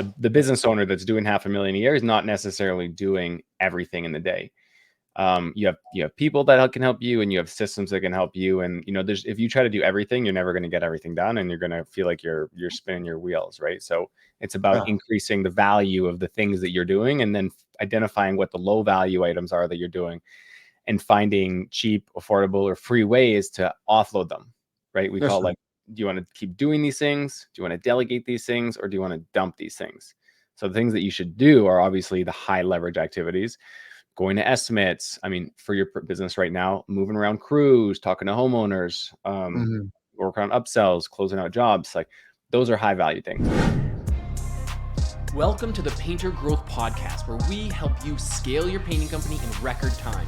the business owner that's doing $500,000 a year is not necessarily doing everything in the day. You have people that can help you, and you have systems that can help you. And if you try to do everything, you're never going to get everything done, and you're going to feel like you're spinning your wheels, right? So it's about increasing the value of the things that you're doing, and then identifying what the low value items are that you're doing, and finding cheap, affordable, or free ways to offload them, right? We call like, do you want to keep doing these things? Do you want to delegate these things, or do you want to dump these things? So the things that you should do are obviously the high leverage activities. Going to estimates, for your business right now, moving around crews, talking to homeowners, working on upsells, closing out jobs, like those are high value things. Welcome to the Painter Growth Podcast, where we help you scale your painting company in record time.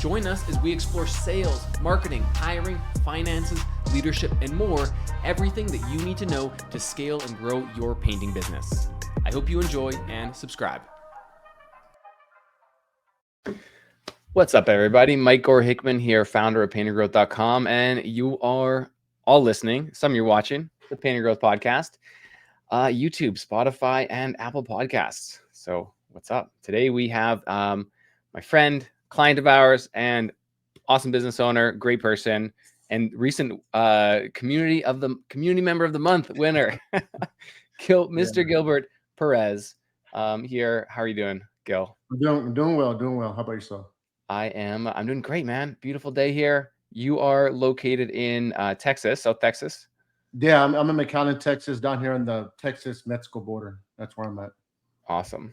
Join us as we explore sales, marketing, hiring, finances, leadership, and more, everything that you need to know to scale and grow your painting business. I hope you enjoy and subscribe. What's up, everybody? Mike Gore-Hickman here, founder of paintergrowth.com, and you are all listening. Some you're watching the Painter Growth Podcast, YouTube, Spotify, and Apple Podcasts. So what's up? Today we have my friend, client of ours, and awesome business owner, great person, and recent community member of the month winner, Mr. Gilbert Perez. Here, how are you doing, Gil? I'm doing well. How about yourself? I'm doing great, man. Beautiful day here. You are located in Texas, South Texas. Yeah, I'm in McAllen, Texas, down here on the Texas-Mexico border. That's where I'm at. Awesome.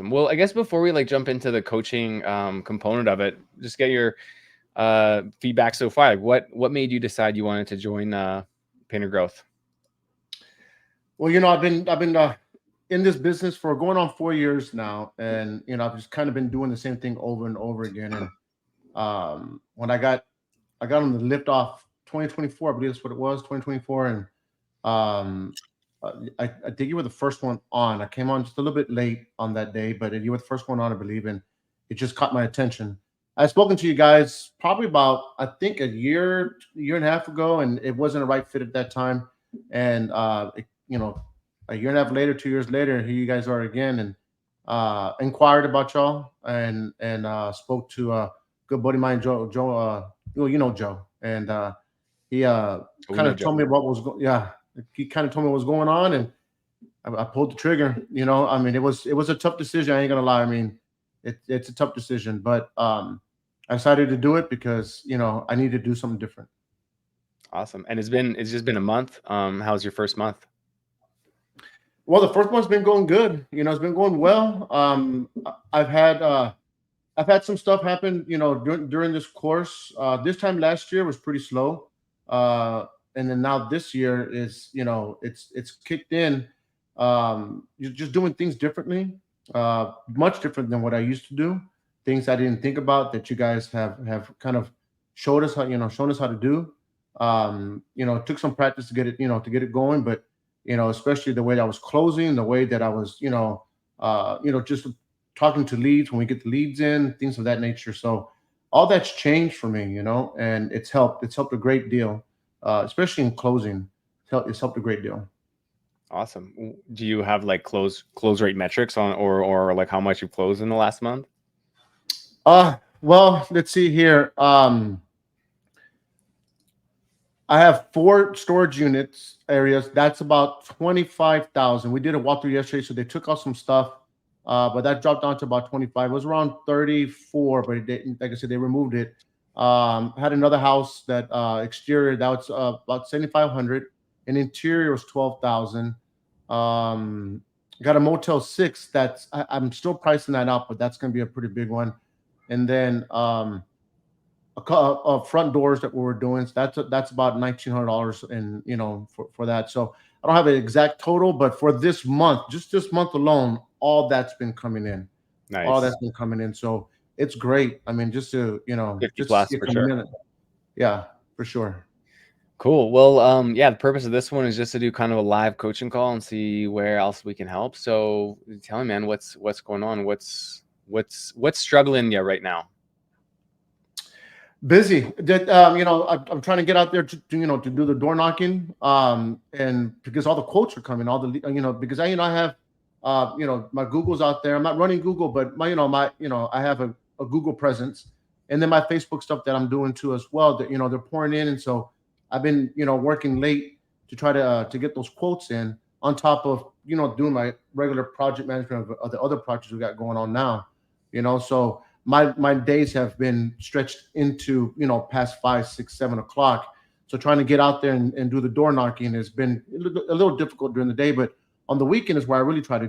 Well, I guess before we jump into the coaching component of it, just get your feedback so far. What made you decide you wanted to join Painter Growth? Well, I've been in this business for going on 4 years now, and I've just kind of been doing the same thing over and over again. And when I got on the lift off 2024, I believe that's what it was, 2024, and I think you were the first one on. I came on just a little bit late on that day, but you were the first one on, I believe, and it just caught my attention. I've spoken to you guys probably about, I think, a year and a half ago, and it wasn't a right fit at that time. And a year and a half later, 2 years later, here you guys are again, and inquired about y'all, and spoke to a good buddy of mine, Joe. Joe, Joe, and he kind of told me what was he kind of told me what was going on, and I pulled the trigger. It was a tough decision. I ain't gonna lie. It's a tough decision, but I decided to do it because I need to do something different. Awesome. And it's just been a month. How's your first month? Well, the first one's been going good. It's been going well. I've had some stuff happen, during this course. This time last year was pretty slow. And then now this year is, it's kicked in. You're just doing things differently, much different than what I used to do. Things I didn't think about that you guys have kind of shown us how to do. It took some practice to get it going, but especially the way that I was closing, the way that I was, just talking to leads when we get the leads in, things of that nature. So all that's changed for me, and it's helped. It's helped a great deal, especially in closing. It's helped a great deal. Awesome. Do you have close rate metrics on, or how much you closed in the last month? Well, let's see here. I have 4 storage units areas. That's about 25,000. We did a walkthrough yesterday, so they took out some stuff, but that dropped down to about 25. It was around 34, but like I said, they removed it. Had another house that exterior that was about 7,500, and interior was 12,000. Got a Motel 6 that's I'm still pricing that out, but that's going to be a pretty big one. And then front doors that we were doing. So that's about $1,900, and for that. So I don't have an exact total, but for this month, just this month alone, all that's been coming in. Nice. All that's been coming in. So it's great. Just to 50 plus for sure. Yeah, for sure. Cool. Well, the purpose of this one is just to do kind of a live coaching call and see where else we can help. So tell me, man, what's going on? What's struggling you right now? Busy. I'm trying to get out there to do the door knocking, and because all the quotes are coming, because I have My Google's out there. I'm not running Google, but I have a Google presence, and then my Facebook stuff that I'm doing too as well. That they're pouring in, and so I've been working late to try to get those quotes in on top of doing my regular project management of the other projects we got going on now. So my days have been stretched into past 5, 6, 7 o'clock. So trying to get out there and do the door knocking has been a little difficult during the day, but on the weekend is where I really try to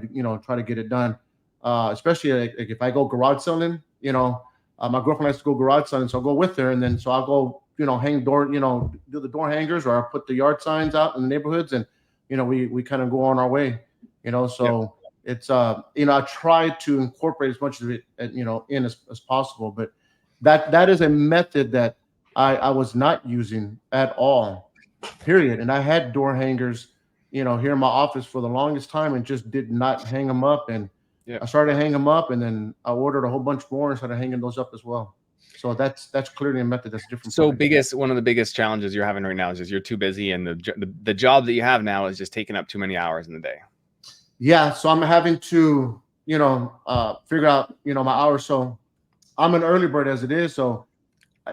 get it done. Especially like if I go garage selling, my girlfriend likes to go garage selling, so I'll go with her, and then so I'll go hang door, do the door hangers, or I'll put the yard signs out in the neighborhoods, and we kind of go on our way. So it's I try to incorporate as much of it in as possible, but that is a method that I was not using at all, period. And I had door hangers here in my office for the longest time and just did not hang them up. And I started hanging them up, and then I ordered a whole bunch more and started hanging those up as well. So that's clearly a method that's different. So one of the biggest challenges you're having right now is just you're too busy, and the job that you have now is just taking up too many hours in the day. Yeah. So I'm having to, figure out, my hours. So I'm an early bird as it is. So,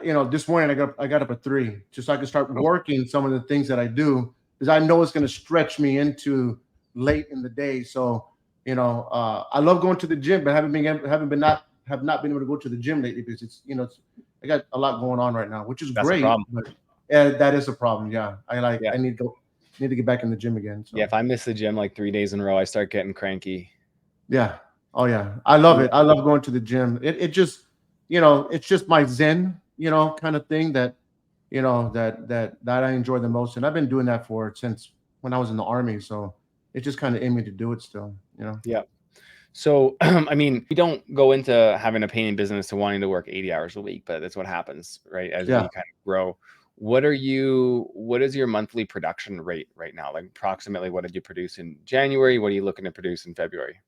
this morning I got up at 3 just so I can start working some of the things that I do, because I know it's going to stretch me into late in the day. So, I love going to the gym, but have not been able to go to the gym lately because it's I got a lot going on right now, which is great. But that is a problem. Yeah. I need to get back in the gym again. So. Yeah. If I miss the gym like 3 days in a row, I start getting cranky. Yeah. Oh yeah. I love it. I love going to the gym. It just, it's just my zen, kind of thing that I enjoy the most. And I've been doing that since when I was in the Army. So it's just kind of in me to do it still, Yeah. So, I mean, we don't go into having a painting business to wanting to work 80 hours a week, but that's what happens, right? As we kind of grow. What is your monthly production rate right now? Like approximately what did you produce in January? What are you looking to produce in February?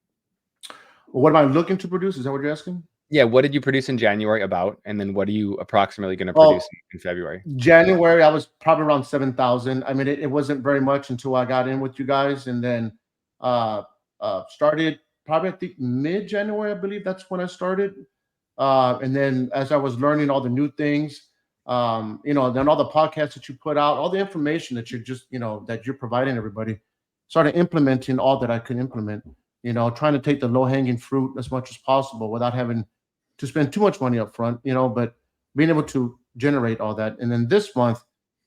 What am I looking to produce? Is that what you're asking? Yeah. What did you produce in January about? And then what are you approximately going to produce in February? January, I was probably around 7,000. I mean, it wasn't very much until I got in with you guys, and then started probably I think mid-January, I believe that's when I started. And then as I was learning all the new things, then all the podcasts that you put out, all the information that you're just, that you're providing everybody, started implementing all that I could implement, trying to take the low-hanging fruit as much as possible without having to spend too much money up front, but being able to generate all that. And then this month,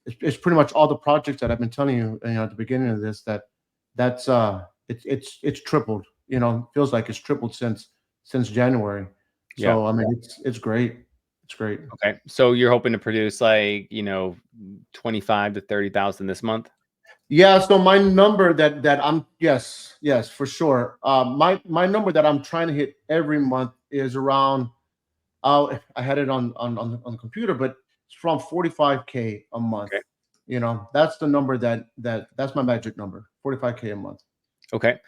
it's pretty much all the projects that I've been telling you, at the beginning of this, that's it's tripled. Feels like it's tripled since January. So I mean, it's great. It's great. Okay. So you're hoping to produce like 25 to 30,000 this month? Yeah. So my number that I'm yes for sure. My number that I'm trying to hit every month is around. I had it on the computer, but it's from 45K a month. Okay. That's the number that's my magic number, 45K a month. Okay.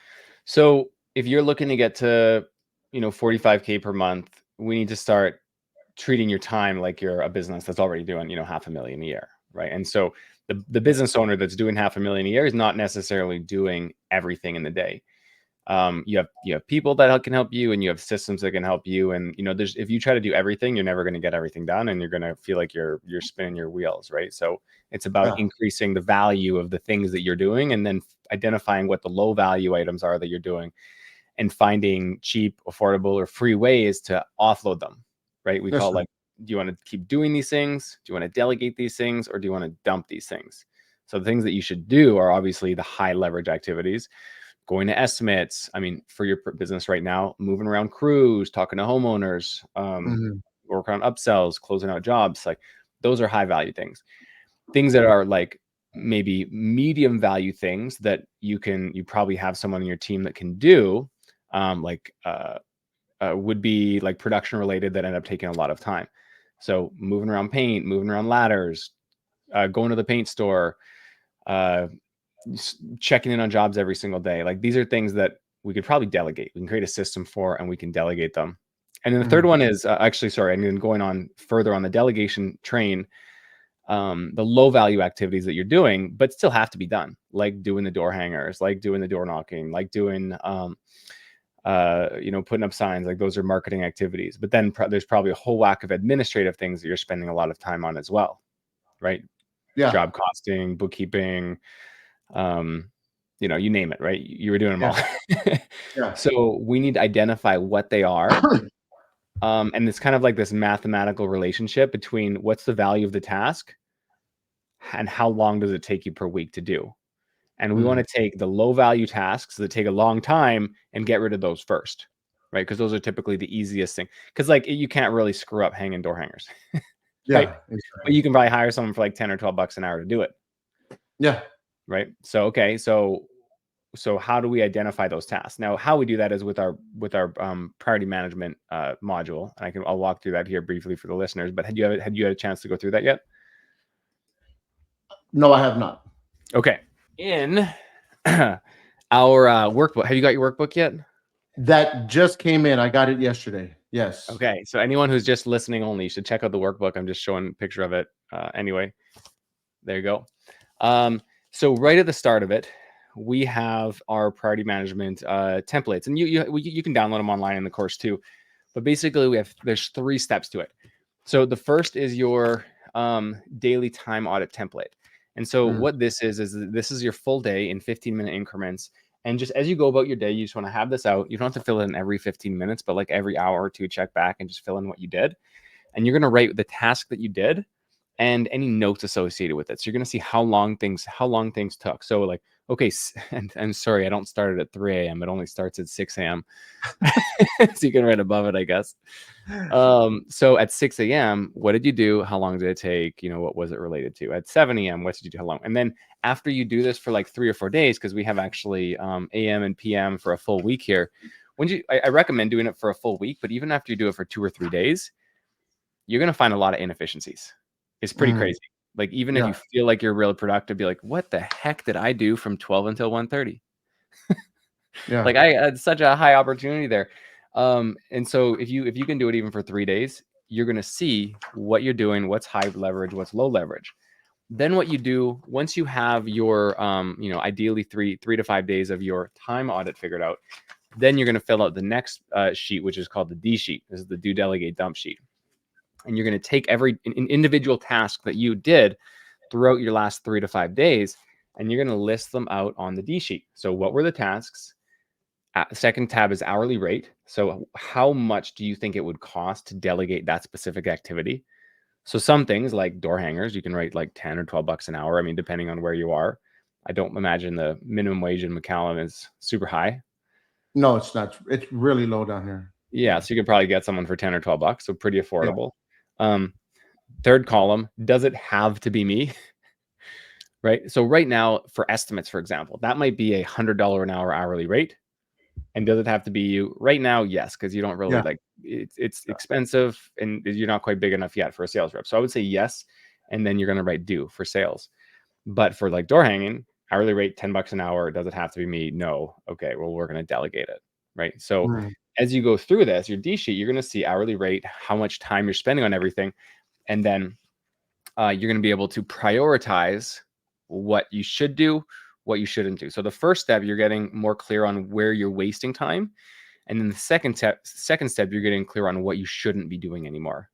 So if you're looking to get to, 45K per month, we need to start treating your time like you're a business that's already doing, $500,000 a year. Right. And so the business owner that's doing $500,000 a year is not necessarily doing everything in the day. You have people that can help you, and you have systems that can help you. And, if you try to do everything, you're never going to get everything done, and you're going to feel like you're spinning your wheels. Right. So it's about increasing the value of the things that you're doing, and then identifying what the low value items are that you're doing, and finding cheap, affordable, or free ways to offload them. Right. We call like, do you want to keep doing these things? Do you want to delegate these things, or do you want to dump these things? So the things that you should do are obviously the high leverage activities. Going to estimates. I mean, for your business right now, moving around crews, talking to homeowners, working on upsells, closing out jobs. Like those are high value things. Things that are like maybe medium value things that you probably have someone in your team that can do, would be like production related that end up taking a lot of time. So moving around paint, moving around ladders, going to the paint store, checking in on jobs every single day. Like these are things that we could probably delegate. We can create a system for, and we can delegate them. And then the third one is and then going on further on the delegation train. the low value activities that you're doing, but still have to be done, like doing the door hangers, like doing the door knocking, like doing, putting up signs. Like those are marketing activities. But then there's probably a whole whack of administrative things that you're spending a lot of time on as well, right? Yeah. Job costing, bookkeeping, you name it, right? You were doing them all. Yeah. So we need to identify what they are. And it's kind of like this mathematical relationship between what's the value of the task and how long does it take you per week to do. And we want to take the low value tasks that take a long time and get rid of those first, right? Because those are typically the easiest thing. Because like you can't really screw up hanging door hangers, right? Exactly. But you can probably hire someone for like 10 or 12 bucks an hour to do it. Yeah. Right. So, okay. So how do we identify those tasks? Now, how we do that is with our priority management module. And I'll walk through that here briefly for the listeners, but had you had a chance to go through that yet? No, I have not. Okay. In our workbook, have you got your workbook yet? That just came in. I got it yesterday. Yes. Okay. So anyone who's just listening only, you should check out the workbook. I'm just showing a picture of it. Anyway, there you go. So right at the start of it, we have our priority management templates, and you can download them online in the course too. But basically, there's 3 steps to it. So the first is your daily time audit template. And so what this is this is your full day in 15-minute increments. And just as you go about your day, you just want to have this out. You don't have to fill it in every 15 minutes, but like every hour or two, check back and just fill in what you did. And you're going to write the task that you did and any notes associated with it. So you're going to see how long things took. So like, okay, and sorry, I don't start it at 3 a.m. It only starts at 6 a.m. So you can write above it, I guess. So at 6 a.m., what did you do? How long did it take? What was it related to? At 7 a.m., what did you do? How long? And then after you do this for like 3 or 4 days, because we have actually AM and PM for a full week here. I recommend doing it for a full week, but even after you do it for 2 or 3 days, you're going to find a lot of inefficiencies. It's pretty crazy. Like even if you feel like you're really productive, be like, what the heck did I do from 12 until 1:30? Yeah. Like I had such a high opportunity there. And so if you can do it even for 3 days, you're going to see what you're doing, what's high leverage, what's low leverage. Then what you do once you have your, ideally 3 to 5 days of your time audit figured out, then you're going to fill out the next sheet, which is called the D sheet. This is the do, delegate, dump sheet. And you're going to take every individual task that you did throughout your last 3 to 5 days, and you're going to list them out on the D sheet. So what were the tasks? Second tab is hourly rate. So how much do you think it would cost to delegate that specific activity? So some things like door hangers, you can write like 10 or 12 bucks an hour. I mean, depending on where you are. I don't imagine the minimum wage in McAllen is super high. No, it's not. It's really low down here. Yeah. So you could probably get someone for 10 or 12 bucks. So pretty affordable. Yeah. Third column, does it have to be me? Right. So right now for estimates, for example, that might be $100 an hour hourly rate. And does it have to be you? Right now, yes, because you don't really like it's expensive and you're not quite big enough yet for a sales rep. So I would say yes, and then you're going to write do for sales. But for like door hanging, hourly rate 10 bucks an hour. Does it have to be me? No. Okay, well, we're going to delegate it. Right. So as you go through this, your D sheet, you're going to see hourly rate, how much time you're spending on everything, and then you're going to be able to prioritize what you should do, what you shouldn't do. So the first step, you're getting more clear on where you're wasting time. And then the second step, you're getting clear on what you shouldn't be doing anymore,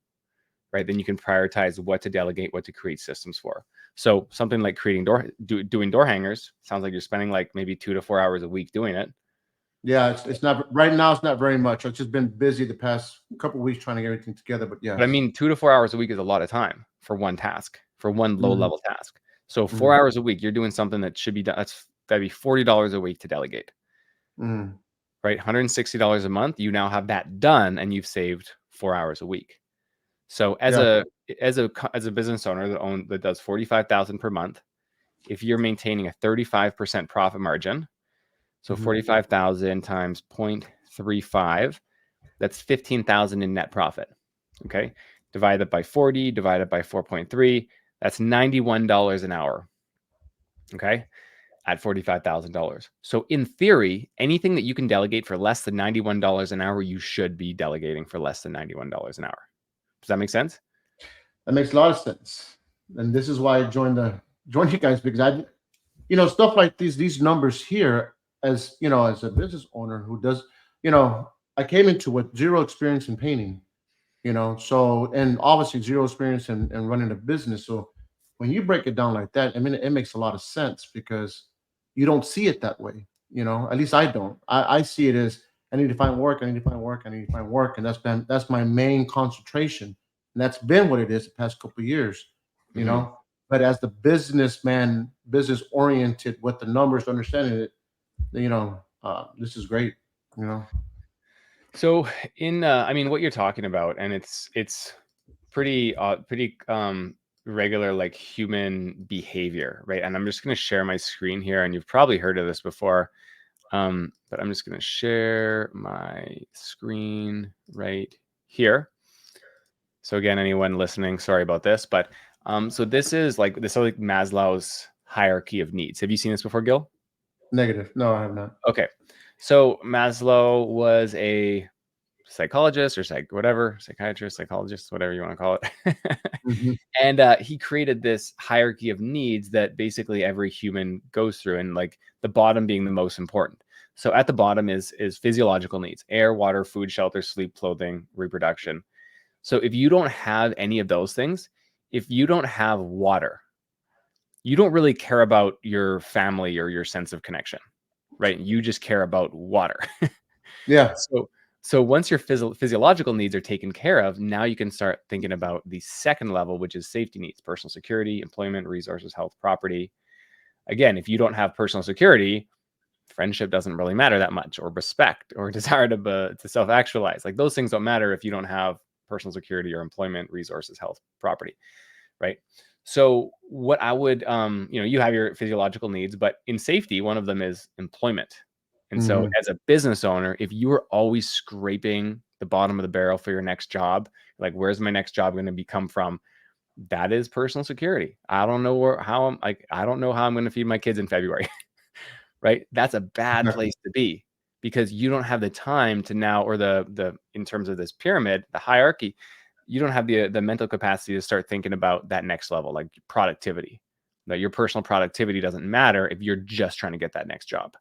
right? Then you can prioritize what to delegate, what to create systems for. So something like doing door hangers, sounds like you're spending like maybe 2 to 4 hours a week doing it. Yeah, it's not right now. It's not very much. I've just been busy the past couple of weeks trying to get everything together. But yeah, but I mean, 2 to 4 hours a week is a lot of time for one task, for one low level task. So 4 hours a week, you're doing something that should be done. That'd be $40 a week to delegate, right? $160 a month. You now have that done, and you've saved 4 hours a week. So as a business owner that does 45,000 per month, if you're maintaining a 35% profit margin, so 45,000 times 0.35, that's 15,000 in net profit. Okay, divide that by 40, divide it by 4.3. That's $91 an hour. Okay, at $45,000. So in theory, anything that you can delegate for less than $91 an hour, you should be delegating for less than $91 an hour. Does that make sense? That makes a lot of sense. and this is why I joined you guys, because stuff like these numbers here, as as a business owner who does, I came into with zero experience in painting, so, and obviously zero experience in running a business. So when you break it down like that, I mean, it makes a lot of sense, because you don't see it that way. At least I don't. I see it as, I need to find work, I need to find work, I need to find work, and that's my main concentration, and that's been what it is the past couple of years. you Mhm. know but as the businessman, business oriented with the numbers, understanding it, this is great. you know So I mean, what you're talking about, and it's pretty regular, like, human behavior, right? And I'm just going to share my screen here, and you've probably heard of this before, but I'm just going to share my screen right here. So again, anyone listening, sorry about this, but so this is like Maslow's hierarchy of needs. Have you seen this before, Gil? Negative. No, I have not. Okay, so Maslow was a psychologist or psychiatrist, psychologist, whatever you want to call it. Hmm. And he created this hierarchy of needs that basically every human goes through, and like the bottom being the most important. So at the bottom is physiological needs: air, water, food, shelter, sleep, clothing, reproduction. So if you don't have any of those things, if you don't have water, you don't really care about your family or your sense of connection, right? You just care about water. Yeah. So once your physiological needs are taken care of, now you can start thinking about the second level, which is safety needs: personal security, employment, resources, health, property. Again, if you don't have personal security, friendship doesn't really matter that much, or respect, or desire to self-actualize. Like, those things don't matter if you don't have personal security or employment, resources, health, property, right? So what I would, you have your physiological needs, but in safety, one of them is employment. And so Hmm. as a business owner, if you are always scraping the bottom of the barrel for your next job, like, where's my next job going to come from? That is personal security. I don't know I don't know how I'm going to feed my kids in February, right? That's a bad Exactly. place to be, because you don't have the time to now, or the in terms of this pyramid, the hierarchy, you don't have the mental capacity to start thinking about that next level, like productivity. That your personal productivity doesn't matter if you're just trying to get that next job.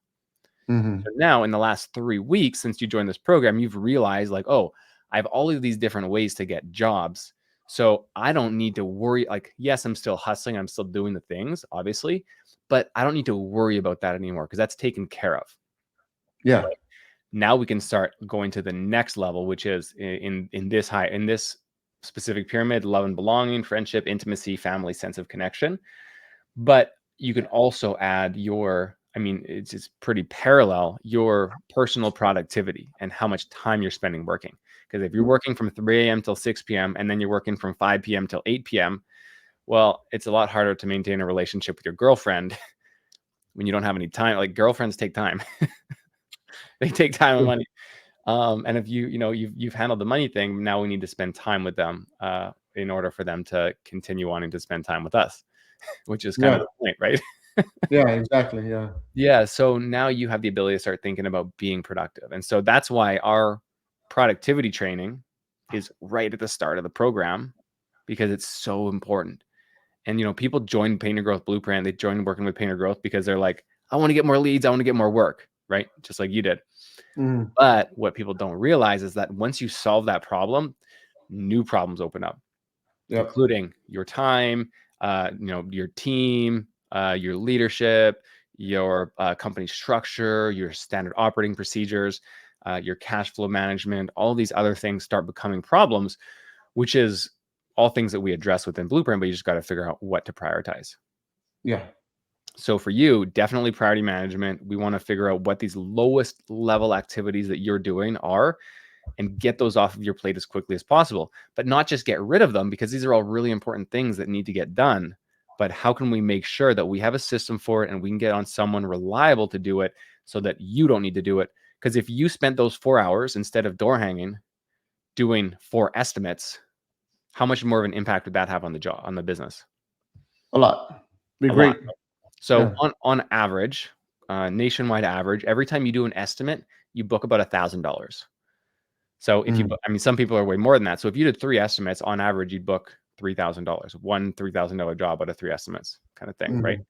Hmm. So now, in the last 3 weeks since you joined this program, you've realized, like, oh, I have all of these different ways to get jobs. So I don't need to worry. Like, yes, I'm still hustling, I'm still doing the things, obviously, but I don't need to worry about that anymore, because that's taken care of. Yeah. Now we can start going to the next level, which is in this specific pyramid: love and belonging, friendship, intimacy, family, sense of connection. But you can also add I mean, it's pretty parallel, your personal productivity and how much time you're spending working. Because if you're working from 3 a.m. till 6 p.m. and then you're working from 5 p.m. till 8 p.m., well, it's a lot harder to maintain a relationship with your girlfriend when you don't have any time. Like, girlfriends take time. They take time and money. And if you've handled the money thing, now we need to spend time with them in order for them to continue wanting to spend time with us, which is kind of Yeah. the point, right? Yeah. Exactly. Yeah. Yeah. So now you have the ability to start thinking about being productive. And so that's why our productivity training is right at the start of the program, because it's so important. And, people join Painter Growth Blueprint. They join working with Painter Growth because they're like, I want to get more leads. I want to get more work, right? Just like you did. Hmm. But what people don't realize is that once you solve that problem, new problems open up, Yep. including your time, your team, your leadership, your company structure, your standard operating procedures, your cash flow management. All these other things start becoming problems, which is all things that we address within Blueprint, but you just got to figure out what to prioritize. Yeah. So for you, definitely priority management. We want to figure out what these lowest level activities that you're doing are, and get those off of your plate as quickly as possible. But not just get rid of them, because these are all really important things that need to get done. But how can we make sure that we have a system for it, and we can get on someone reliable to do it, so that you don't need to do it? Because if you spent those 4 hours instead of door hanging doing 4 estimates, how much more of an impact would that have on the job, on the business? A lot. Be A lot. great. So Yeah. on average, nationwide average, every time you do an estimate, you book about $1,000. So if you, Mm. I mean, some people are way more than that. So if you did 3 estimates, on average, you'd book $3,000, one $3,000 job out of 3 estimates kind of thing, right? Mhm.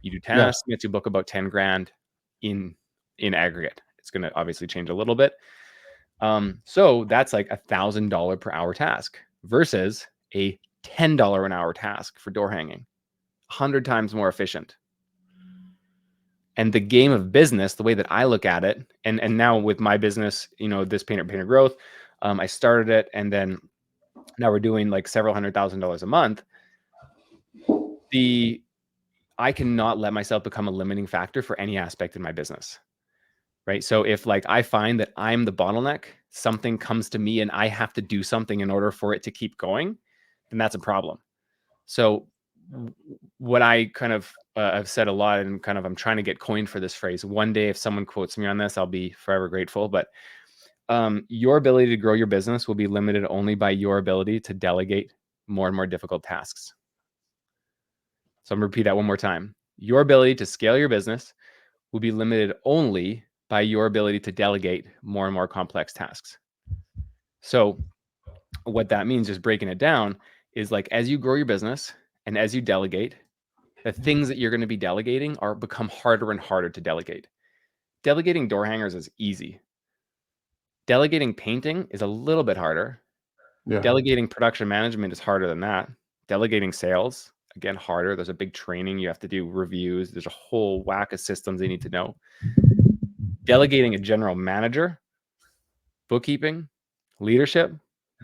You do 10 Yeah. estimates, you book about 10 grand in aggregate. It's going to obviously change a little bit. So that's like $1,000 per hour task versus a $10 an hour task for door hanging, 100 times more efficient. And the game of business, the way that I look at it, and now with my business, this painter growth, I started it, and then now we're doing like several $100,000 a month. I cannot let myself become a limiting factor for any aspect in my business. Right. So if like I find that I'm the bottleneck, something comes to me and I have to do something in order for it to keep going, then that's a problem. So what I kind of have said a lot, and kind of I'm trying to get coined for this phrase. One day, if someone quotes me on this, I'll be forever grateful. But your ability to grow your business will be limited only by your ability to delegate more and more difficult tasks. So I'm going to repeat that one more time. Your ability to scale your business will be limited only by your ability to delegate more and more complex tasks. So what that means, just breaking it down, is like as you grow your business and as you delegate, the things that you're going to be delegating are become harder and harder to delegate. Delegating door hangers is easy. Delegating painting is a little bit harder. Yeah. Delegating production management is harder than that. Delegating sales, again, harder. There's a big training. You have to do reviews. There's a whole whack of systems you need to know. Delegating a general manager, bookkeeping, leadership,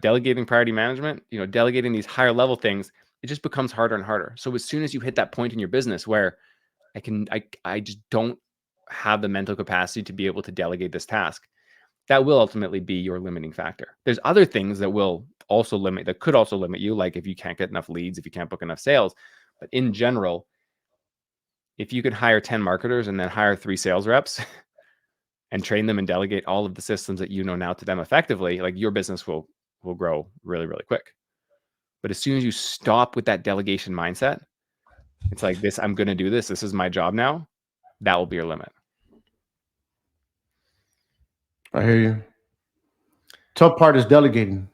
delegating priority management, delegating these higher level things, it just becomes harder and harder. So as soon as you hit that point in your business where I just don't have the mental capacity to be able to delegate this task, that will ultimately be your limiting factor. There's other things that could also limit you, like if you can't get enough leads, if you can't book enough sales. But in general, if you could hire 10 marketers and then hire 3 sales reps and train them and delegate all of the systems that you know now to them effectively, like your business will grow really, really quick. But as soon as you stop with that delegation mindset, it's like this, I'm going to do this. This is my job now. That will be your limit. I hear you. Tough part is delegating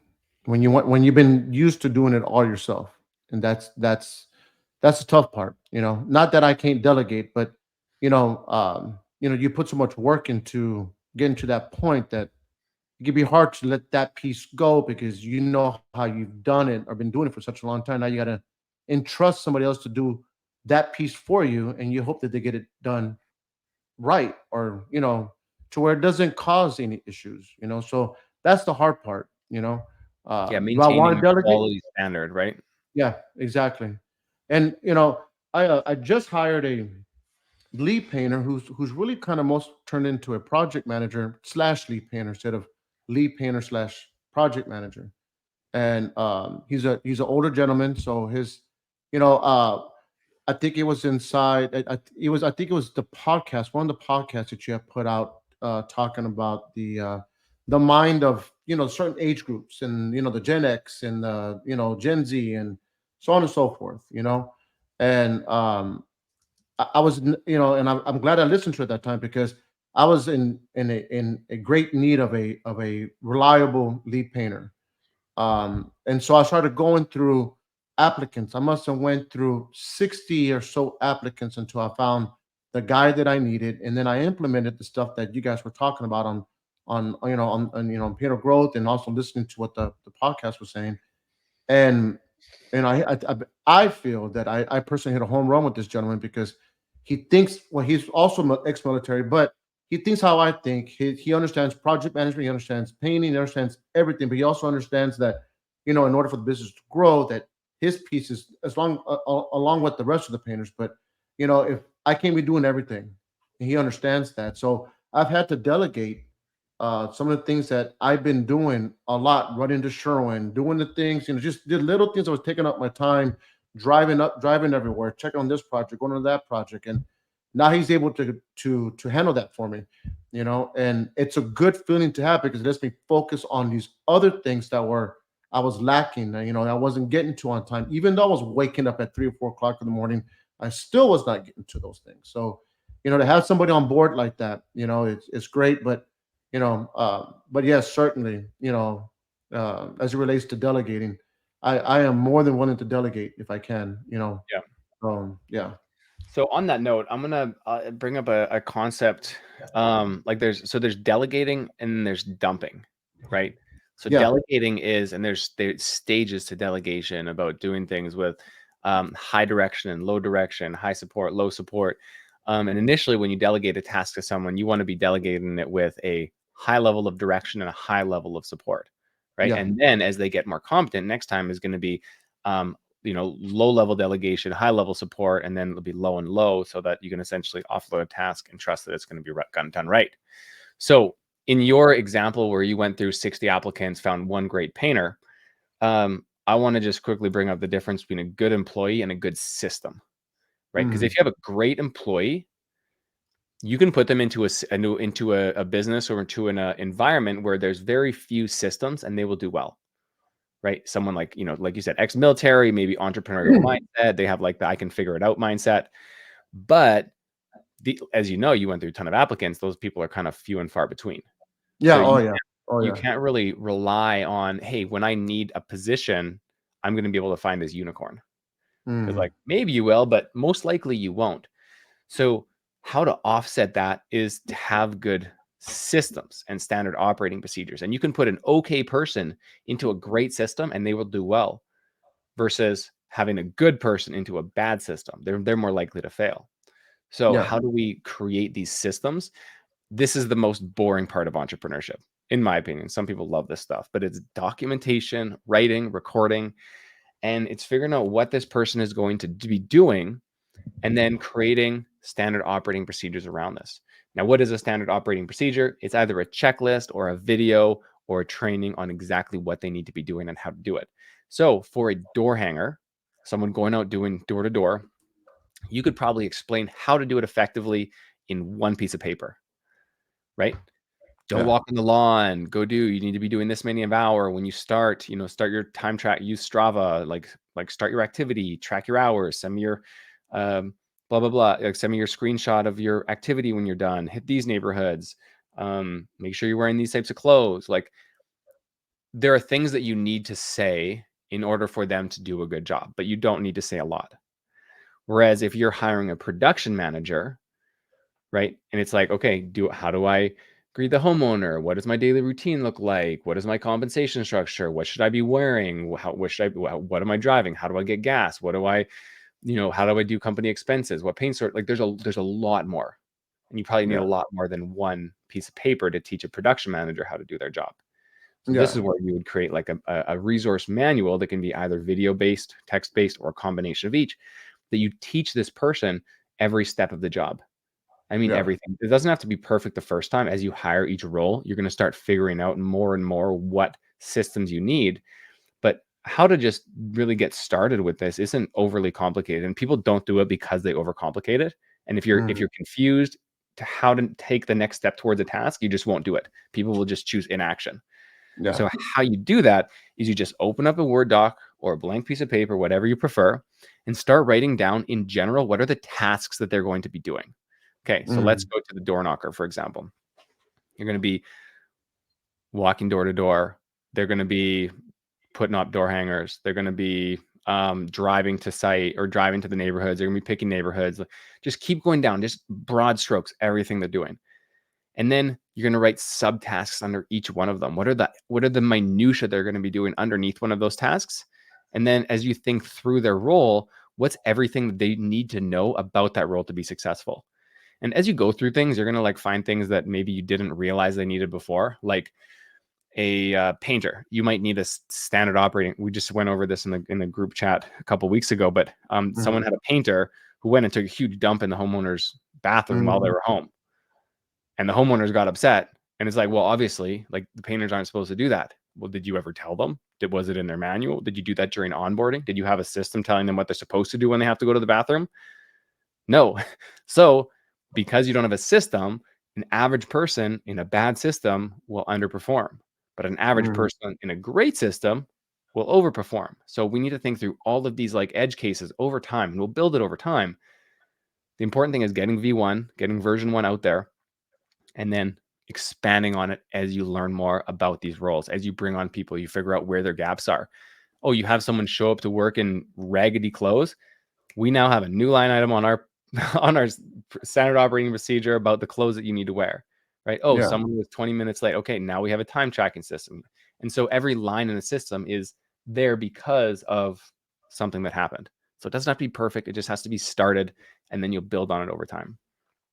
when you've been used to doing it all yourself, and that's the tough part. Not that I can't delegate, but you put so much work into getting to that point that it can be hard to let that piece go because you know how you've done it or been doing it for such a long time. Now you got to entrust somebody else to do that piece for you, and you hope that they get it done right, or to where it doesn't cause any issues. So that's the hard part. Yeah, Do I want maintaining to a delegate? quality standard, right? Yeah, exactly. And I just hired a lead painter who's really kind of most turned into a project manager slash lead painter instead of lead painter slash project manager. And he's an older gentleman, so his you know I think it was inside. I think it was the podcast, one of the podcasts that you have put out, talking about the mind of certain age groups, and the Gen X and the Gen Z and so on and so forth. And I was and I'm glad I listened to it at that time because I was in a great need of a reliable lead painter. And so I started going through applicants. I must have went through 60 or so applicants until I found the guy that I needed, and then I implemented the stuff that you guys were talking about on painter growth, and also listening to what the podcast was saying. And I feel that I personally hit a home run with this gentleman because he thinks, well, he's also ex-military, but he thinks how I think. He understands project management, he understands painting, he understands everything, but he also understands that in order for the business to grow, that his piece is along with the rest of the painters. But if I can't be doing everything, and he understands that, so I've had to delegate some of the things that I've been doing a lot, running to Sherwin, doing the things, just the little things that was taking up my time, driving everywhere, checking on this project, going on that project. And now he's able to handle that for me, and it's a good feeling to have because it lets me focus on these other things that I was lacking, I wasn't getting to on time. Even though I was waking up at 3 or 4 o'clock in the morning, I still was not getting to those things. So, to have somebody on board like that, it's great. But yes, certainly, as it relates to delegating, I am more than willing to delegate if I can, Yeah. Yeah. So on that note, I'm gonna bring up a concept. Like there's delegating and there's dumping, right? So Yeah. delegating is, and there's stages to delegation about doing things with high direction and low direction, high support, low support. And initially, when you delegate a task to someone, you want to be delegating it with a high level of direction and a high level of support, right? Yeah. And then as they get more competent, next time is going to be low level delegation, high level support, and then it'll be low and low so that you can essentially offload a task and trust that it's going to be done right. So in your example where you went through 60 applicants, found one great painter, I want to just quickly bring up the difference between a good employee and a good system, right? Because if you have a great employee, you can put them into a business or into an environment where there's very few systems and they will do well. Right? Someone like, like you said, ex-military, maybe entrepreneurial mindset. They have like the I can figure it out mindset. But as you know, you went through a ton of applicants. Those people are kind of few and far between. Yeah. So Oh yeah. Oh you yeah. can't really rely on, hey, when I need a position, I'm going to be able to find this unicorn. Because like maybe you will, but most likely you won't. So how to offset that is to have good systems and standard operating procedures. And you can put an okay person into a great system and they will do well versus having a good person into a bad system. They're more likely to fail. So Yeah. how do we create these systems? This is the most boring part of entrepreneurship, in my opinion. Some people love this stuff, but it's documentation, writing, recording, and it's figuring out what this person is going to be doing and then creating standard operating procedures around this. Now, what is a standard operating procedure? It's either a checklist or a video or a training on exactly what they need to be doing and how to do it. So for a door hanger, someone going out doing door to door, you could probably explain how to do it effectively in one piece of paper, right? Don't Yeah. walk on the lawn. You need to be doing this many of hour. When you start, start your time track, use Strava, like start your activity, track your hours, send me your blah, blah, blah. Like send me your screenshot of your activity when you're done, hit these neighborhoods. Make sure you're wearing these types of clothes. Like there are things that you need to say in order for them to do a good job, but you don't need to say a lot. Whereas if you're hiring a production manager, right? And it's like, okay, how do I greet the homeowner? What does my daily routine look like? What is my compensation structure? What should I be wearing? What am I driving? How do I get gas? How do I do company expenses? What paint sort? Like there's a lot more. And you probably need a Yeah. lot more than one piece of paper to teach a production manager how to do their job. So this Yeah. is where you would create like a resource manual that can be either video based, text based, or a combination of each that you teach this person every step of the job. I mean, Yeah. everything. It doesn't have to be perfect the first time. As you hire each role, you're going to start figuring out more and more what systems you need. But how to just really get started with this isn't overly complicated, and people don't do it because they overcomplicate it. And if you're confused to how to take the next step towards a task, you just won't do it. People will just choose inaction. Yeah. So how you do that is you just open up a Word doc or a blank piece of paper, whatever you prefer, and start writing down in general what are the tasks that they're going to be doing. Okay, so let's go to the door knocker, for example. You're going to be walking door to door. They're going to be putting up door hangers. They're going to be driving to site or driving to the neighborhoods. They're going to be picking neighborhoods. Just keep going down, just broad strokes, everything they're doing. And then you're going to write subtasks under each one of them. What are the minutia they're going to be doing underneath one of those tasks? And then as you think through their role, what's everything that they need to know about that role to be successful? And as you go through things, you're going to like find things that maybe you didn't realize they needed before, like a painter. You might need a standard operating. We just went over this in the group chat a couple weeks ago, but someone had a painter who went and took a huge dump in the homeowner's bathroom while they were home. And the homeowners got upset. And it's like, well, obviously, like the painters aren't supposed to do that. Well, did you ever tell them? Was it in their manual? Did you do that during onboarding? Did you have a system telling them what they're supposed to do when they have to go to the bathroom? No. So because you don't have a system, an average person in a bad system will underperform, but an average person in a great system will overperform. So we need to think through all of these like edge cases over time, and we'll build it over time. The important thing is getting V1, getting version 1 out there, and then expanding on it as you learn more about these roles. As you bring on people, you figure out where their gaps are. oh, you have someone show up to work in raggedy clothes. We now have a new line item on our on our standard operating procedure about the clothes that you need to wear, right? Oh, Yeah. someone was 20 minutes late. Okay, now we have a time tracking system. And so every line in the system is there because of something that happened. So it doesn't have to be perfect. It just has to be started, and then you'll build on it over time.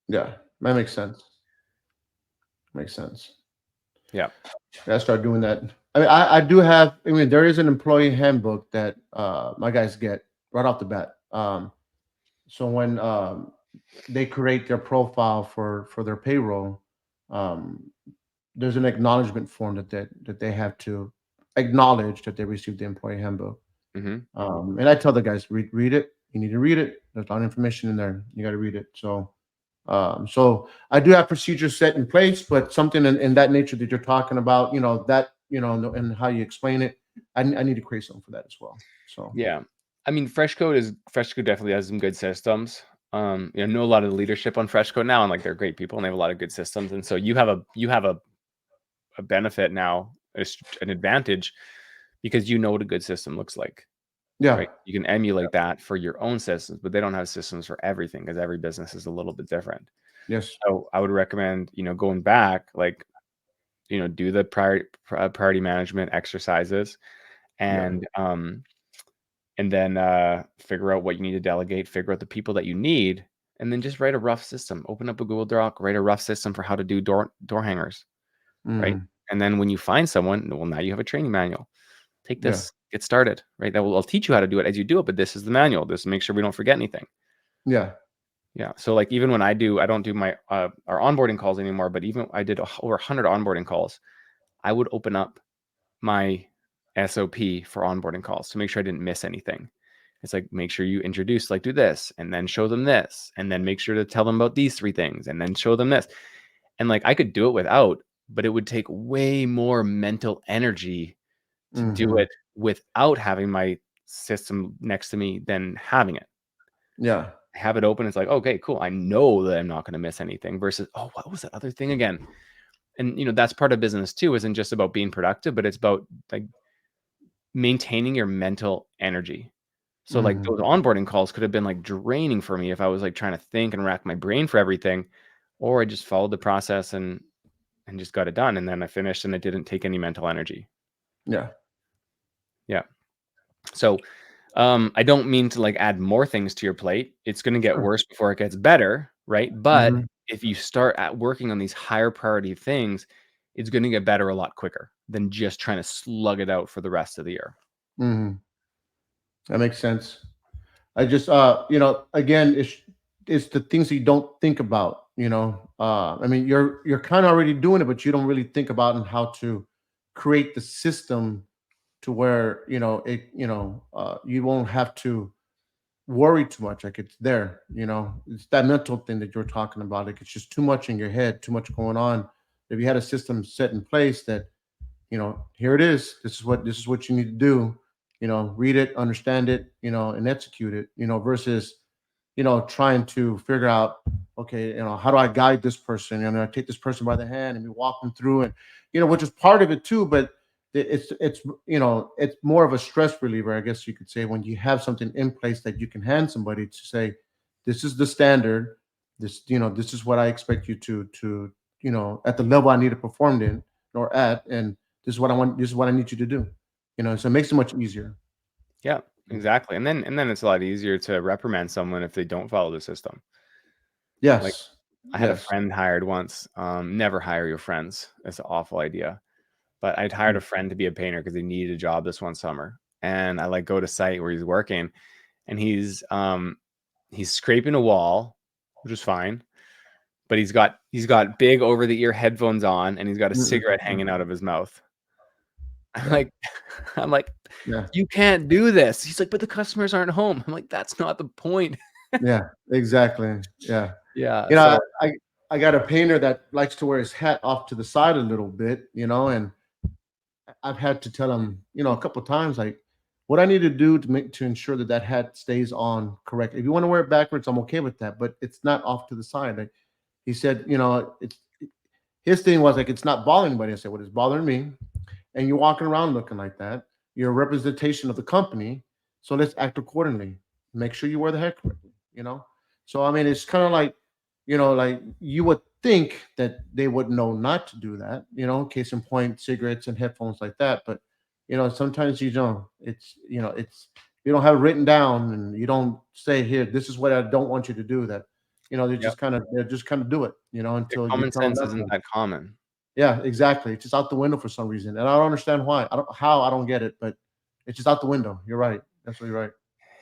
Yeah. That makes sense. Makes sense. Yeah. Gotta start doing that. I mean, I do have. I mean, there is an employee handbook that my guys get right off the bat. So when they create their profile for their payroll, um, there's an acknowledgement form that they have to acknowledge that they received the employee handbook. Mm-hmm. And I tell the guys, read it. You need to read it. There's a lot of information in there. You got to read it. So I do have procedures set in place, but something in that nature that you're talking about, and how you explain it, I need to create something for that as well. So Yeah. I mean, Freshcoat definitely has some good systems. I know a lot of the leadership on Freshcoat now, and like they're great people and they have a lot of good systems. And so you have a benefit now, an advantage, because you know what a good system looks like, yeah, right? You can emulate that for your own systems, but they don't have systems for everything because every business is a little bit different. yes, So I would recommend, going back, like, do the priority management exercises, yeah, and then figure out what you need to delegate, figure out the people that you need, and then just write a rough system. Open up a Google Doc, write a rough system for how to do door hangers, right? mm, And then when you find someone, well, now you have a training manual. Take yeah, this, get started, right? I'll teach you how to do it as you do it, but this is the manual. This make sure we don't forget anything. yeah, Yeah. So like even when I don't do my our onboarding calls anymore, but even I did over 100 onboarding calls, I would open up my SOP for onboarding calls to make sure I didn't miss anything. It's like, make sure you introduce, like, do this, and then show them this, and then make sure to tell them about these 3 things, and then show them this. And like, I could do it without, but it would take way more mental energy to do hmm, it without having my system next to me than having it. yeah, Have it open. It's like, okay, cool. I know that I'm not going to miss anything versus, oh, what was that other thing again? And that's part of business too. Isn't just about being productive, but it's about like maintaining your mental energy. So like hmm, those onboarding calls could have been like draining for me if I was like trying to think and rack my brain for everything, or I just followed the process and just got it done. And then I finished and it didn't take any mental energy. yeah, Yeah. So I don't mean to like add more things to your plate. It's going to get sure, worse before it gets better, right? But hmm, if you start at working on these higher priority things, it's going to get better a lot quicker than just trying to slug it out for the rest of the year. hmm. That makes sense. I just, again, it's the things that you don't think about. I mean, you're kind of already doing it, but you don't really think about and how to create the system to where you won't have to worry too much. Like it's there. It's that mental thing that you're talking about. Like it's just too much in your head, too much going on. If you had a system set in place that here it is. This is what you need to do. Read it, understand it, and execute it. Versus trying to figure out, okay, how do I guide this person? I take this person by the hand and we walk them through, and which is part of it too. But it's more of a stress reliever, I guess you could say, when you have something in place that you can hand somebody to say, this is the standard. This is what I expect you to at the level I need to perform in or at, and this is what I want. This is what I need you to do. So it makes it much easier. Yeah, exactly. And then it's a lot easier to reprimand someone if they don't follow the system. Like Yes. I had a Yes. friend hired once. Never hire your friends. It's an awful idea. But I'd hired a friend to be a painter because he needed a job this one summer. And I like go to site where he's working, and he's scraping a wall, which is fine. But he's got big over the ear headphones on, and he's got a Mm-mm. cigarette hanging out of his mouth. I'm Yeah. like, I'm like, Yeah. you can't do this. He's like, but the customers aren't home. I'm like, that's not the point. Yeah. Exactly. Yeah. Yeah. You know, So I got a painter that likes to wear his hat off to the side a little bit, and I've had to tell him, a couple of times, like, what I need to do to ensure that that hat stays on correctly. If you want to wear it backwards, I'm okay with that, but it's not off to the side. Like he said, his thing was like, it's not bothering anybody. I said, what is bothering me? And you're walking around looking like that. you're a representation of the company, so let's act accordingly. Make sure you wear the hair correctly. So I mean, it's kind of like, like you would think that they would know not to do that. Case in point, cigarettes and headphones like that. But sometimes you don't. It's you don't have it written down, and you don't say, here, this is what I don't want you to do. That Yep. they just kind of do it. Yeah, Until you common tell them sense not isn't to. that common. Yeah, exactly. It's just out the window for some reason, and I don't understand why. I don't get it, but it's just out the window. You're right. Absolutely right.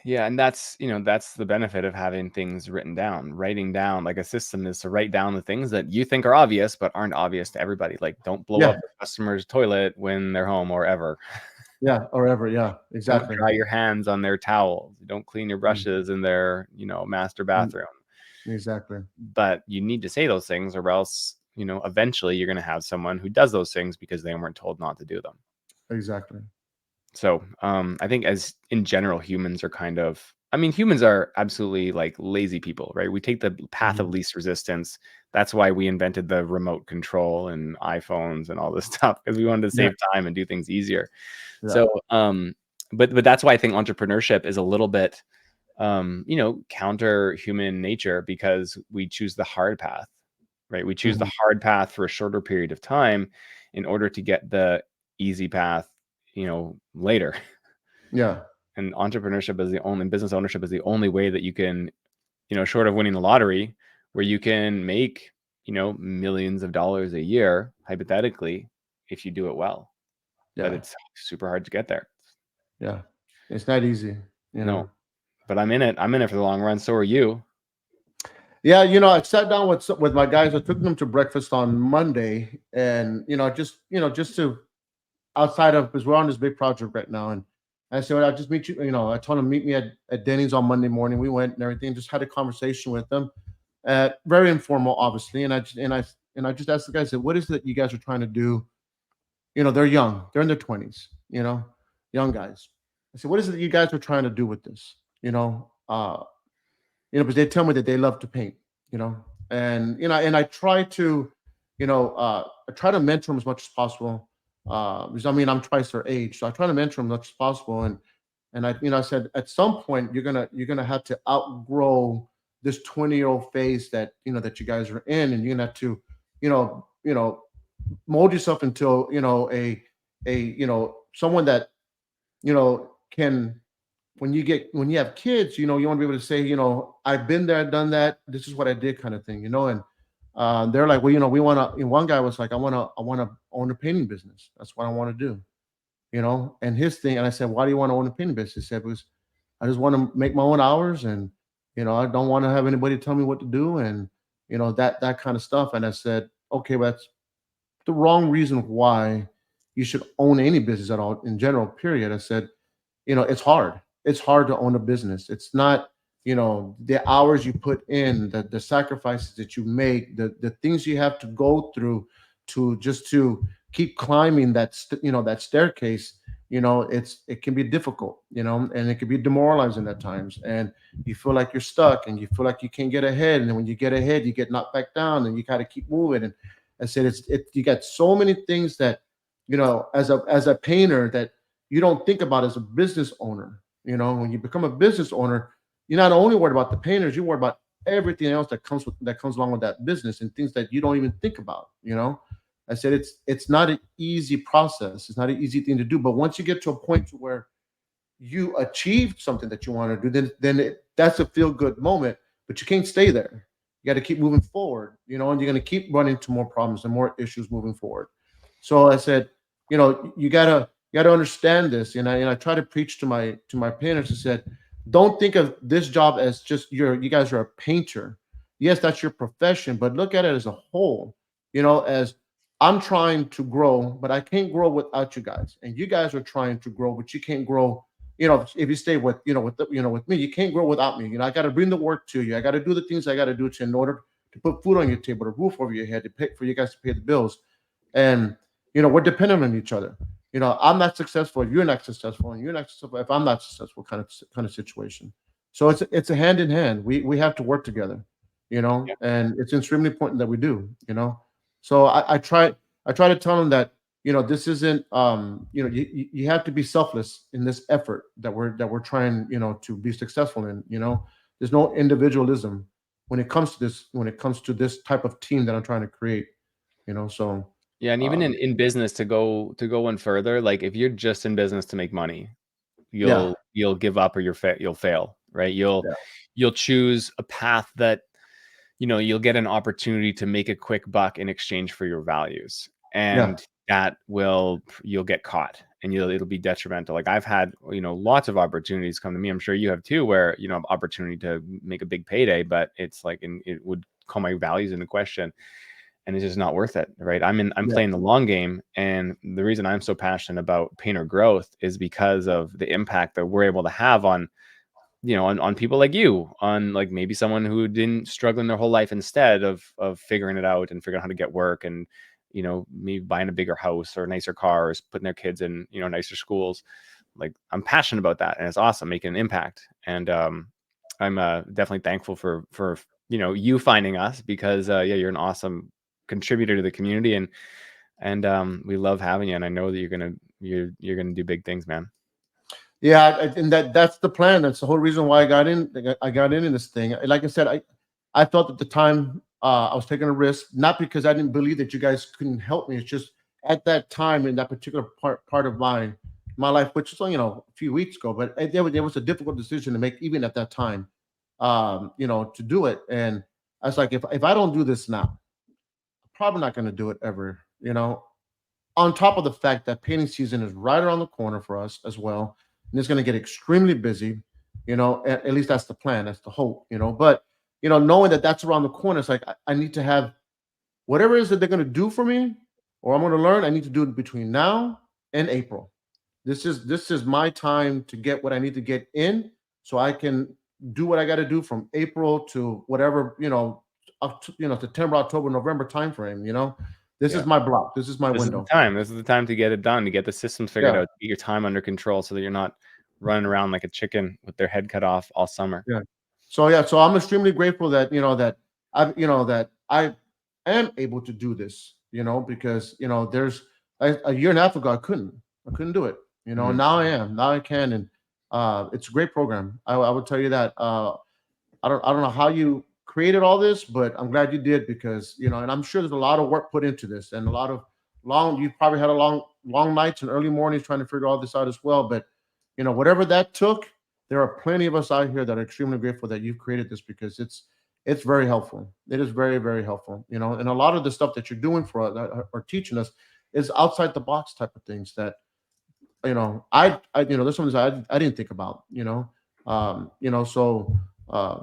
Yeah, and that's the benefit of having things written down. Writing down like a system is to write down the things that you think are obvious but aren't obvious to everybody. Like, don't blow Yeah, up the customer's toilet when they're home or ever. yeah, or ever. Yeah, Don't exactly. dry your hands on their towels. Don't clean your Mm, brushes in their, master mm, bathroom. exactly. But you need to say those things, or else, eventually you're going to have someone who does those things because they weren't told not to do them. Exactly. So I think, as in general, humans are absolutely like lazy people, right? We take the path of Mhm. least resistance. That's why we invented the remote control and iPhones and all this stuff, because we wanted to Yeah, save time and do things easier. yeah. So, but that's why I think entrepreneurship is a little bit, counter human nature, because we choose the hard path, right? We choose the Mhm. hard path for a shorter period of time in order to get the easy path, later. Yeah, And business ownership is the only way that you can, short of winning the lottery, where you can make, millions of dollars a year, hypothetically, if you do it well. But yeah, it's super hard to get there. yeah. It's not easy, you No, know. but I'm in it. I'm in it for the long run. So are you. Yeah, I sat down with my guys. I took them to breakfast on Monday, and just to outside of, because we're on this big project right now, and I said, well, I'll just meet you. I told them meet me at Denny's on Monday morning. We went and everything, just had a conversation with them, very informal, obviously. And I just asked the guys, I said, what is it that you guys are trying to do? They're young, they're in their 20s, young guys. I said, what is it that you guys are trying to do with this? Because they tell me that they love to paint, and I try to, I try to mentor them as much as possible. Because I mean, I'm twice their age, so I try to mentor them as much as possible. And I said, at some point you're gonna have to outgrow this 20-year-old phase that that you guys are in, and you're gonna have to, mold yourself into someone that can, when you have kids, you want to be able to say, I've been there, done that. This is what I did, kind of thing, And they're like, well, we want to. One guy was like, I want to own a painting business. That's what I want to do, And his thing, and I said, why do you want to own a painting business? He said, because I just want to make my own hours, and I don't want to have anybody tell me what to do, and that kind of stuff. And I said, okay, well, that's the wrong reason why you should own any business at all in general. Period. I said, it's hard. It's hard to own a business. It's not, the hours you put in, the sacrifices that you make, the things you have to go through to keep climbing that staircase. It can be difficult, and it can be demoralizing at times, and you feel like you're stuck, and you feel like you can't get ahead, and then when you get ahead, you get knocked back down, and you got to keep moving. And I said, you got so many things that, as a painter, that you don't think about as a business owner. When you become a business owner, you're not only worried about the painters, you worry about everything else that comes along with that business, and things that you don't even think about. I said, it's not an easy process. It's not an easy thing to do. But once you get to a point to where you achieved something that you want to do, then that's a feel good moment. But you can't stay there. You got to keep moving forward, and you're going to keep running into more problems and more issues moving forward. So I said, you gotta understand this. And I try to preach to my painters. I said, don't think of this job as just you guys are a painter. Yes, that's your profession, but look at it as a whole. As I'm trying to grow, but I can't grow without you guys. And you guys are trying to grow, but you can't grow. If you stay with me, you can't grow without me. I got to bring the work to you. I got to do the things I got to do in order to put food on your table, a roof over your head, to pay for you guys to pay the bills. And we're dependent on each other. I'm not successful if you're not successful, and you're not successful if I'm not successful, kind of situation. So it's a hand in hand. We have to work together, Yeah. and it's extremely important that we do. So I try to tell them that this isn't, you have to be selfless in this effort that we're trying, to be successful in. There's no individualism when it comes to this type of team that I'm trying to create. So Yeah, and even um, in business, to go one further, like if you're just in business to make money, yeah, you'll give up or you'll fail, right? You'll yeah, you'll choose a path that you'll get an opportunity to make a quick buck in exchange for your values, yeah, and you'll get caught, and it'll be detrimental. Like I've had lots of opportunities come to me. I'm sure you have too, where opportunity to make a big payday, but it's like it would call my values into question, and it's just not worth it, right? I'm yeah, playing the long game, and the reason I'm so passionate about painter growth is because of the impact that we're able to have on on people like you, on like maybe someone who didn't struggling their whole life, instead of figuring it out and figuring out how to get work, and maybe buying a bigger house or nicer cars, putting their kids in nicer schools. Like I'm passionate about that, and it's awesome making an impact. And I'm definitely thankful for you finding us, because yeah, you're an awesome contributor to the community, and we love having you, and I know that you're gonna do big things, man. yeah. And that's the plan. That's the whole reason why I got in this thing. Like I said, I felt at the time, I was taking a risk, not because I didn't believe that you guys couldn't help me. It's just at that time, in that particular part of my life, which is, a few weeks ago, but there was a difficult decision to make even at that time, to do it. And I was like, if I don't do this now, I'm probably not going to do it ever. On top of the fact that painting season is right around the corner for us as well, and it's going to get extremely busy. At least that's the plan, that's the hope. But knowing that that's around the corner, it's like I need to have whatever it is that they're going to do for me, or I'm going to learn. I need to do it between now and April. This is my time to get what I need to get in, so I can do what I got to do from April to whatever, September, October, November timeframe. This is Yeah. my block. This is my This is the window. time. This is the time to get it done, to get the systems figured Yeah. out, to get your time under control, so that you're not running around like a chicken with their head cut off all summer. Yeah. So yeah, so I'm extremely grateful that I am able to do this, because there's a year and a half ago I couldn't do it. Mhm. Now I am. Now I can. And it's a great program. I would tell you that. I don't know how you created all this, but I'm glad you did, because and I'm sure there's a lot of work put into this, and a lot of you probably had a long nights and early mornings trying to figure all this out as well. But whatever that took, there are plenty of us out here that are extremely grateful that you've created this, because it's very helpful. It is very, very helpful. And a lot of the stuff that you're doing for us, or teaching us, is outside the box type of things that I there's some things I didn't think about.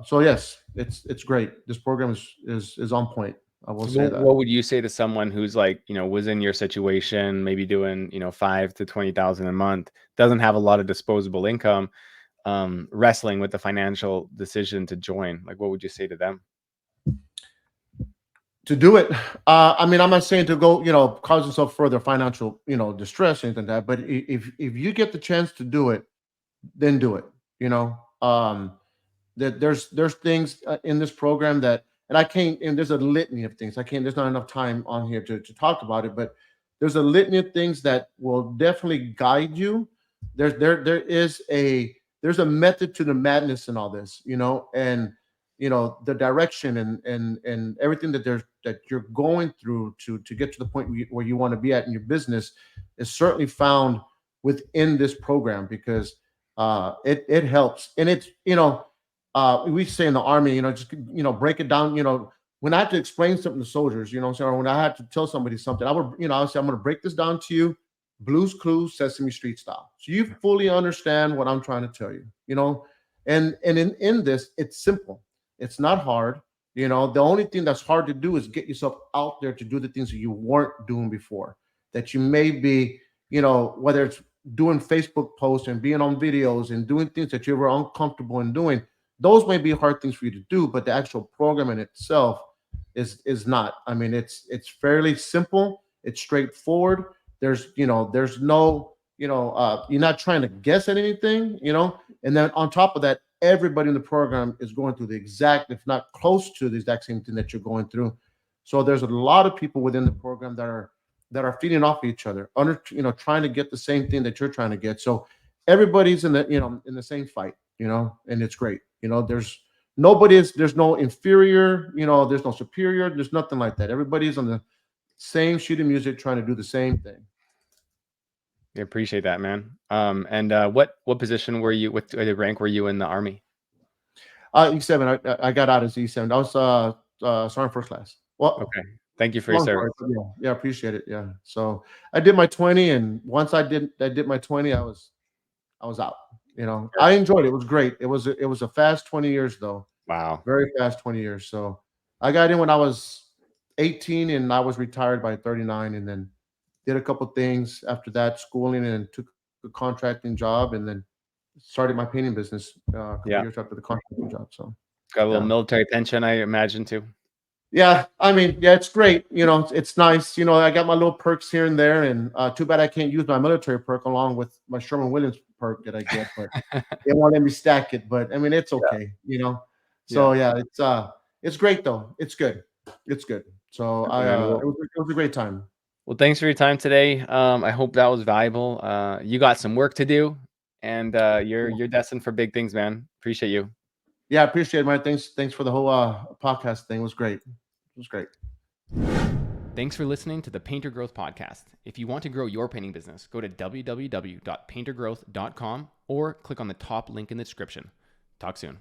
So yes, it's great. This program is on point. I will So say that. what would you say to someone who's like, was in your situation, maybe doing, 5 to 20,000 a month, doesn't have a lot of disposable income, wrestling with the financial decision to join? Like, what would you say to them? To do it, I mean, I'm not saying to go, cause yourself further financial, distress or anything like that. But if you get the chance to do it, then do it. You know, that there's things in this program that, and I can't, and there's a litany of things. I can't. There's not enough time on here to talk about it, but there's a litany of things that will definitely guide you. There's a method to the madness in all this, and the direction and everything that you're going through to get to the point where you want to be at in your business is certainly found within this program, because it helps. And it's we say in the army, just break it down. When I had to explain something to soldiers, so when I had to tell somebody something, I would, I would say, I'm going to break this down to you, Blues Clues, Sesame Street style, so you fully understand what I'm trying to tell you. And in this, it's simple. It's not hard. The only thing that's hard to do is get yourself out there to do the things that you weren't doing before. That you may be, whether it's doing Facebook posts and being on videos and doing things that you were uncomfortable in doing. Those may be hard things for you to do, but the actual program in itself is not. I mean, it's fairly simple. It's straightforward. There's no, you're not trying to guess at anything. And then on top of that, everybody in the program is going through the exact, if not close to the exact same thing that you're going through. So there's a lot of people within the program that are that are feeding off each other, trying to get the same thing that you're trying to get. So everybody's in the same fight, and it's great. There's no inferior, there's no superior, there's nothing like that. Everybody's on the same sheet of music trying to do the same thing. I appreciate that, man. And what position were you? What rank were you in the Army? E7. I got out as E7. I was sergeant first class. Well, okay. Thank you for your service. Yeah, appreciate it. Yeah. So I did my 20, and once I did my 20, I was out. I enjoyed it. It was great. It was a fast 20 years though. Wow. Very fast 20 years. So I got in when I was 18, and I was retired by 39, and then did a couple things after that, schooling, and took a contracting job, and then started my painting business a couple years after the contracting job. So got a little military pension, I imagine, too. Yeah, I mean, yeah, it's great. It's nice. I got my little perks here and there, and too bad I can't use my military perk along with my Sherman-Williams perk that I get, but they won't let me stack it. But I mean, it's okay. So yeah, it's great though. It's good. It's good. So it was a great time. Well, thanks for your time today. I hope that was valuable. You got some work to do, and you're destined for big things, man. Appreciate you. Yeah, I appreciate it, man. Thanks for the whole podcast thing. It was great. It was great. Thanks for listening to the Painter Growth Podcast. If you want to grow your painting business, go to www.paintergrowth.com or click on the top link in the description. Talk soon.